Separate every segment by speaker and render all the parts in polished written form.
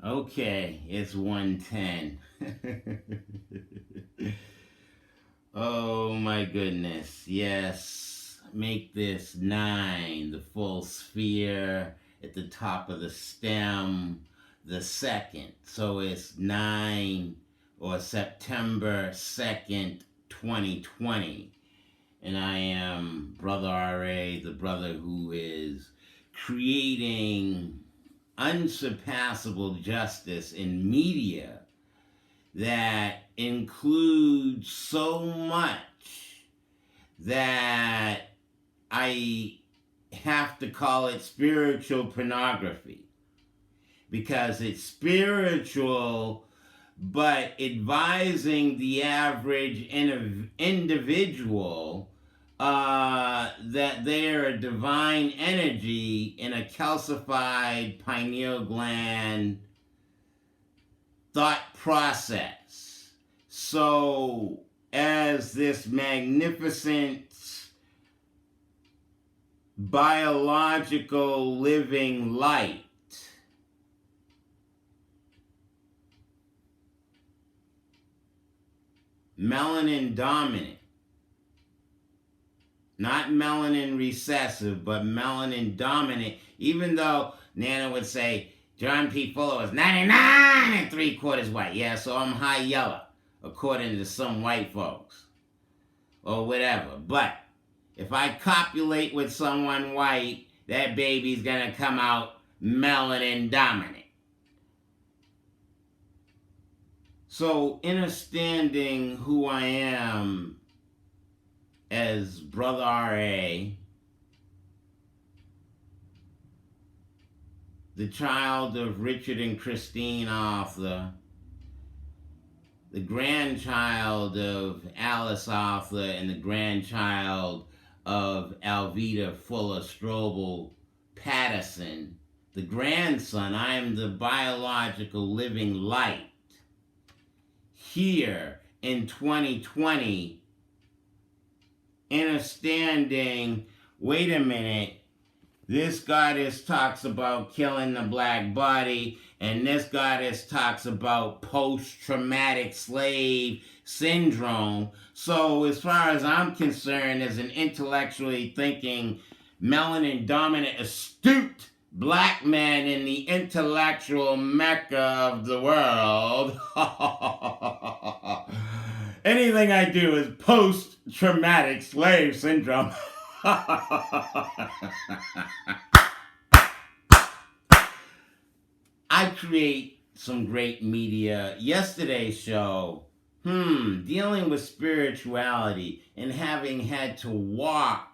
Speaker 1: Okay, it's 110. Oh my goodness. Yes. Make this 9, the full sphere at the top of the stem, the second. So it's 9 or September 2nd, 2020. And I am Brother RA, the brother who is creating unsurpassable justice in media that includes so much that I have to call it spiritual pornography because it's spiritual but advising the average individual that they are a divine energy in a calcified pineal gland thought process. So, as this magnificent biological living light, melanin dominant, not melanin recessive, but melanin dominant, even though Nana would say John P. Fuller was 99 and 3/4 white. Yeah, so I'm high yellow, according to some white folks, or whatever. But if I copulate with someone white, that baby's gonna come out melanin dominant. So, understanding who I am as Brother R.A., the child of Richard and Christine Arthur, the grandchild of Alice Arthur, and the grandchild of Alveda Fuller Strobel Patterson, the grandson. I am the biological living light here in 2020, understanding, wait a minute, this goddess talks about killing the black body, and this goddess talks about post-traumatic slave syndrome. So as far as I'm concerned, as an intellectually thinking, melanin dominant, astute black man in the intellectual mecca of the world, anything I do is post-traumatic slave syndrome. I create some great media. Yesterday's show, dealing with spirituality and having had to walk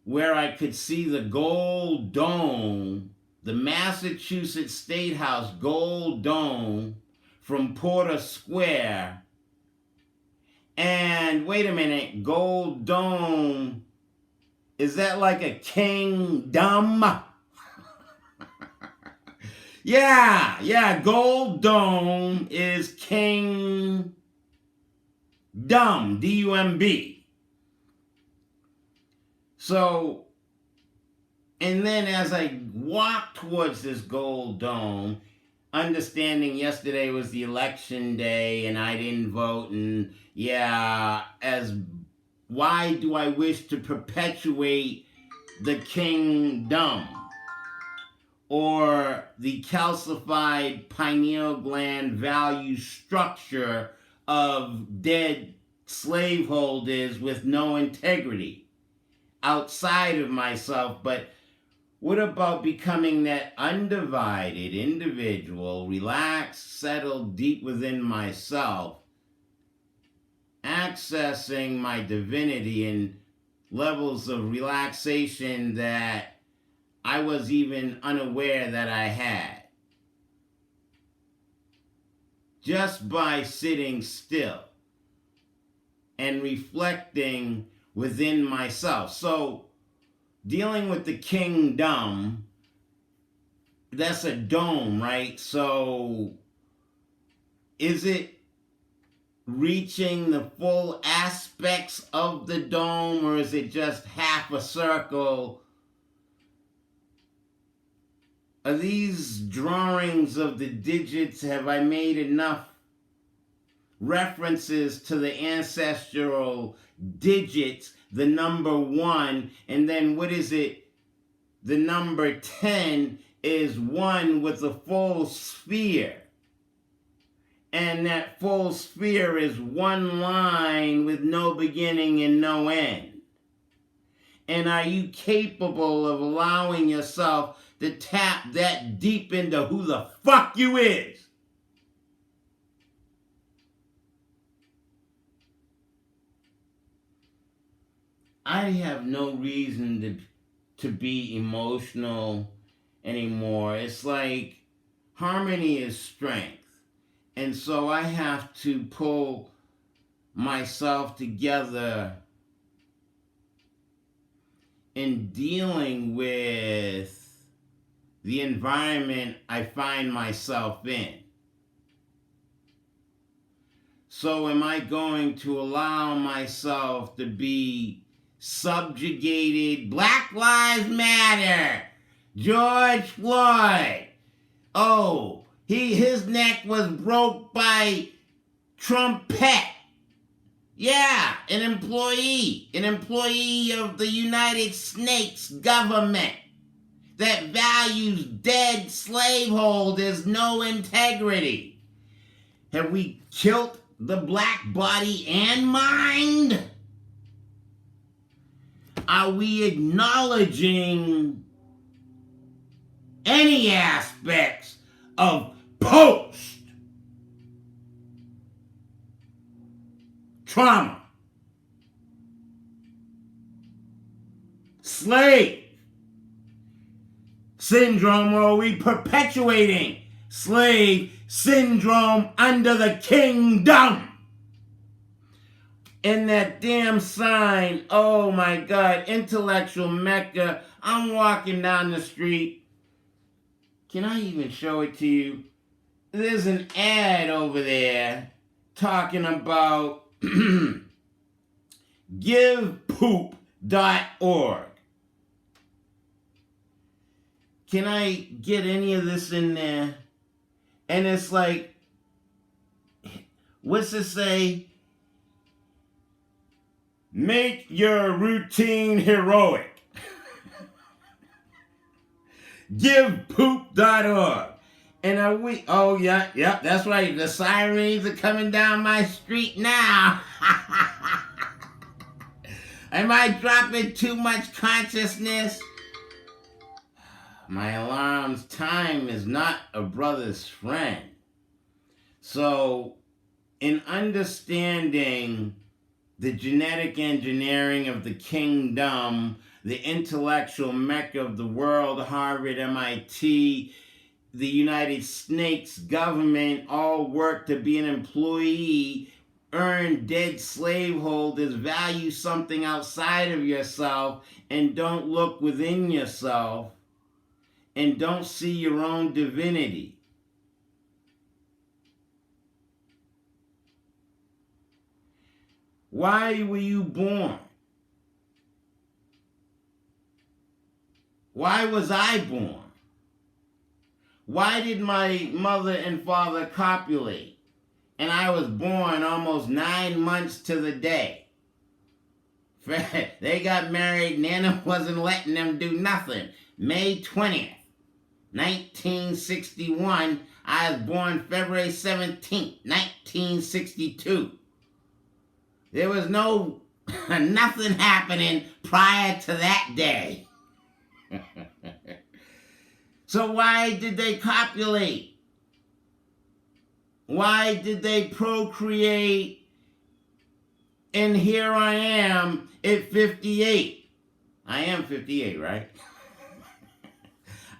Speaker 1: where I could see the gold dome, the Massachusetts State House gold dome from Porter Square. And wait a minute, gold dome, is that like a kingdom? Yeah, Gold Dome is King Dumb, D-U-M-B. So, and then as I walk towards this Gold Dome, understanding yesterday was the election day and I didn't vote, and why do I wish to perpetuate the kingdom? Or the calcified pineal gland value structure of dead slaveholders with no integrity outside of myself. But what about becoming that undivided individual, relaxed, settled deep within myself, accessing my divinity in levels of relaxation that I was even unaware that I had, just by sitting still and reflecting within myself. So, dealing with the kingdom, that's a dome, right? So, is it reaching the full aspects of the dome, or is it just half a circle Are these drawings of the digits, have I made enough references to the ancestral digits, the number 1, and then what is it? The number 10 is 1 with a full sphere. And that full sphere is one line with no beginning and no end. And are you capable of allowing yourself to tap that deep into who the fuck you is? I have no reason to be emotional anymore. It's like harmony is strength. And so I have to pull myself together in dealing with the environment I find myself in. So am I going to allow myself to be subjugated? Black Lives Matter. George Floyd. Oh, his neck was broke by Trumpet. Yeah, an employee of the United States government that values dead slaveholders, no integrity. Have we killed the black body and mind? Are we acknowledging any aspects of post-trauma, slave syndrome, or are we perpetuating slave syndrome under the kingdom? And that damn sign, oh my God, intellectual Mecca. I'm walking down the street. Can I even show it to you? There's an ad over there talking about givepoop.org. Can I get any of this in there? And it's like, what's it say? Make your routine heroic. Givepoop.org. And are we, oh yeah, that's right. The sirens are coming down my street now. Am I dropping too much consciousness? My alarm's time is not a brother's friend. So, in understanding the genetic engineering of the kingdom, the intellectual Mecca of the world, Harvard, MIT, the United States government, all work to be an employee, earn dead slaveholders, value something outside of yourself, and don't look within yourself, and don't see your own divinity. Why were you born? Why was I born? Why did my mother and father copulate? And I was born almost 9 months to the day. They got married, Nana wasn't letting them do nothing. May 20th, 1961. I was born February 17th, 1962. There was nothing happening prior to that day. So why did they copulate? Why did they procreate? And here I am at 58. I am 58, right?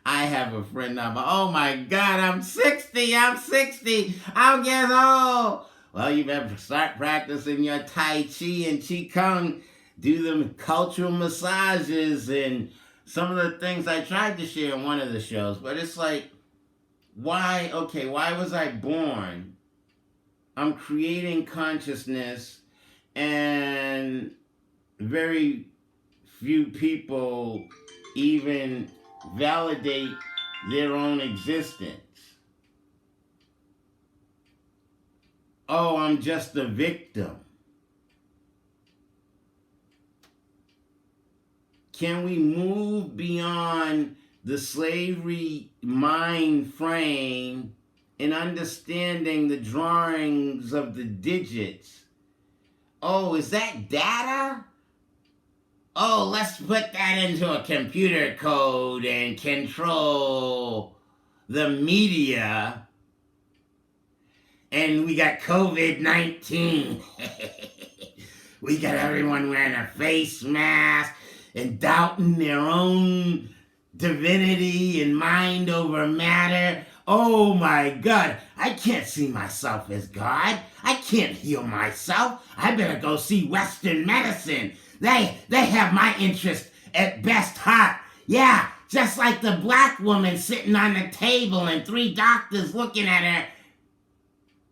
Speaker 1: I have a friend now, but oh my God, I'm 60. I'm getting old. Well, you better start practicing your Tai Chi and Qi Kong. Do them cultural massages and some of the things I tried to share in one of the shows. But it's like, why was I born? I'm creating consciousness, and very few people even validate their own existence. Oh, I'm just a victim. Can we move beyond the slavery mind frame in understanding the drawings of the digits? Oh, is that data? Oh, let's put that into a computer code and control the media. And we got COVID-19. We got everyone wearing a face mask and doubting their own divinity and mind over matter. Oh my God, I can't see myself as God. I can't heal myself. I better go see Western medicine. They have my interest at best heart. Yeah, just like the black woman sitting on the table and 3 doctors looking at her.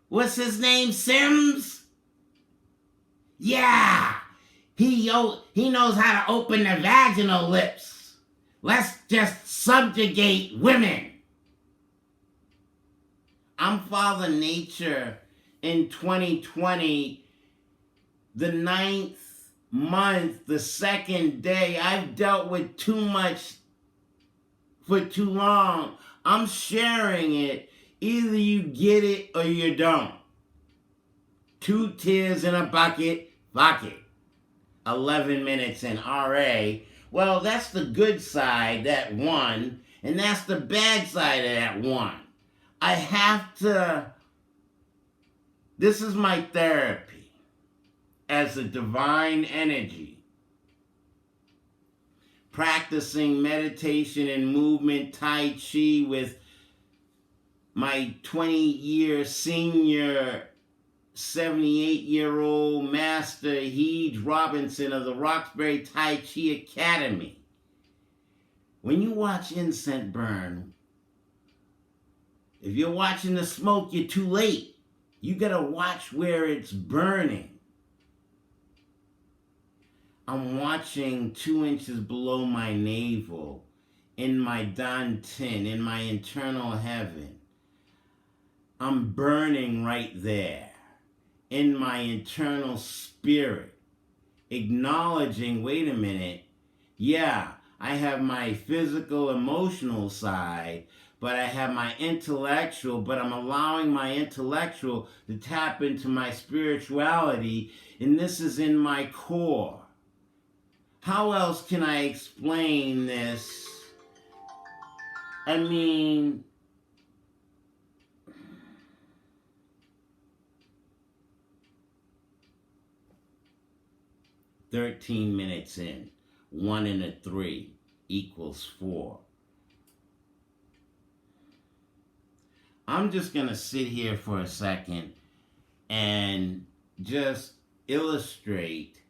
Speaker 1: What's his name? Sims? Yeah. He knows how to open the vaginal lips. Let's just subjugate women. I'm Father Nature in 2020, the 9th month, the 2nd day. I've dealt with too much for too long. I'm sharing it. Either you get it or you don't. 2 tears in a bucket, fuck it. 11 minutes in RA. Well, that's the good side, that 1, and that's the bad side of that 1. I have to, this is my therapy as a divine energy. Practicing meditation and movement, Tai Chi with my 20-year senior 78-year-old Master Heej Robinson of the Roxbury Tai Chi Academy. When you watch incense burn, if you're watching the smoke, you're too late. You gotta watch where it's burning. I'm watching 2 inches below my navel, in my dantian, in my internal heaven. I'm burning right there, in my internal spirit, acknowledging, wait a minute, yeah, I have my physical, emotional side, but I have my intellectual, but I'm allowing my intellectual to tap into my spirituality, and this is in my core. How else can I explain this? I mean, "13 minutes in, 1 and a 3 equals 4. I'm just going to sit here for a second and just illustrate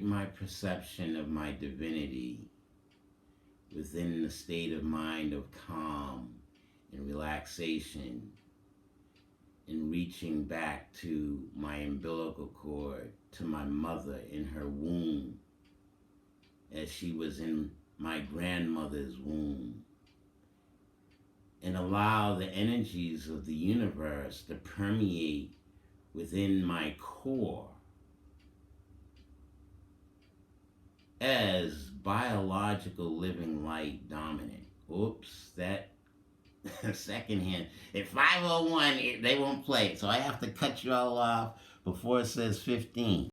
Speaker 1: my perception of my divinity within the state of mind of calm and relaxation, and reaching back to my umbilical cord, to my mother in her womb, as she was in my grandmother's womb, and allow the energies of the universe to permeate within my core as biological living light dominant. Oops, that second hand. At 5:01, they won't play it, so I have to cut you all off before it says 15.